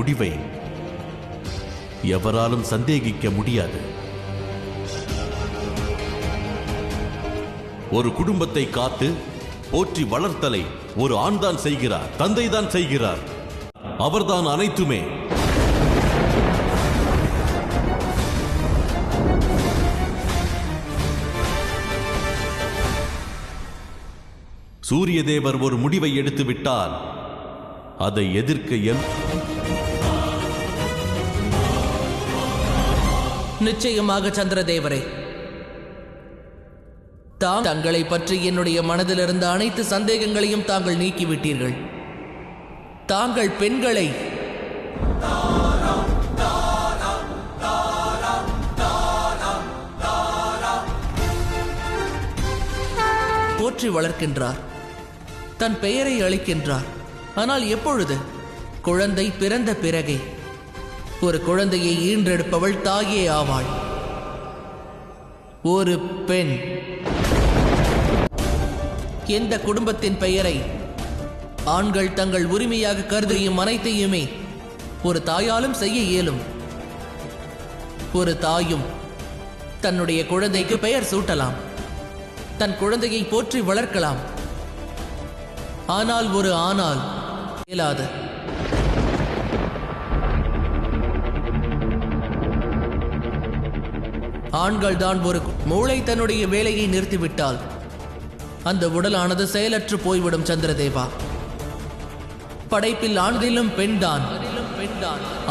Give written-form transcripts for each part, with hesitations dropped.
முடிவை எவராலும் சந்தேகிக்க முடியாது. ஒரு குடும்பத்தை காத்து போற்றி வளர்த்தலை ஒரு ஆண்தான் செய்கிறார், தந்தைதான் செய்கிறார். அவர்தான் அனைத்துமே. சூரிய தேவர் ஒரு முடிவை எடுத்து விட்டால் அதை எதிர்க்க நிச்சயமாக சந்திரதேவரே, தங்களை பற்றி என்னுடைய மனதில் இருந்த அனைத்து சந்தேகங்களையும் தாங்கள் நீக்கிவிட்டீர்கள். தாங்கள் பெண்களை போற்றி வளர்க்கின்றார், தன் பெயரை அளிக்கின்றார். ஆனால் எப்பொழுது? குழந்தை பிறந்த பிறகே. ஒரு குழந்தையை ஈன்றெடுப்பவள் தாயே ஆவாள். ஒரு பெண் எந்த குடும்பத்தின் பெயரை ஆண்கள் தங்கள் உரிமையாக கருதியும் அனைத்தையுமே ஒரு தாயாலும் செய்ய இயலும். ஒரு தாயும் தன்னுடைய குழந்தைக்கு பெயர் சூட்டலாம், தன் குழந்தையை போற்றி வளர்க்கலாம். ஆனால் ஒரு ஆணால் இயலாது. ஆண்கள் தான் ஒரு மூளை தன்னுடைய வேலையை நிறுத்திவிட்டால் அந்த உடலானது செயலற்று போய்விடும். சந்திரதேவா, படைப்பில் ஆண்களிலும் பெண்தான்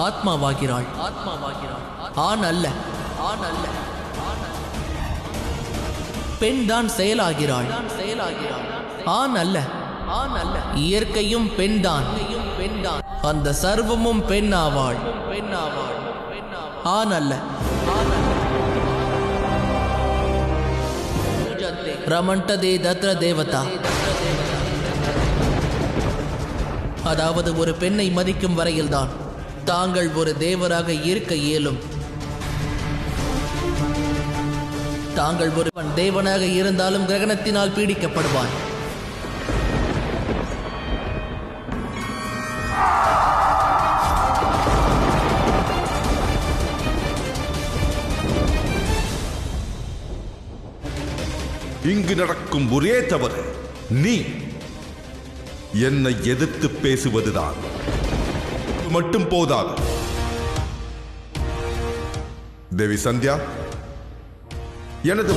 ஆத்மாவாகிறாள். ஆண் அல்ல, பெண் தான் செயலாகிறாள். ஆண் அல்ல. இயற்கையும் பெண்தான். அந்த சர்வமும் பெண்ணாவாள். ஆண் அல்ல. ரமண்டதே தத்ர தேவதா. அதாவது ஒரு பெண்ணை மதிக்கும் வரையில்தான் தாங்கள் ஒரு தேவராக இருக்க இயலும். தாங்கள் ஒருவன் தேவனாக இருந்தாலும் கிரகணத்தினால் பீடிக்கப்படுவான். இங்கு நடக்கும் ஒரே தவறு நீ என்னை எதிர்த்து பேசுவதுதான். மட்டும் போதாது. தேவி சந்தியா, எனது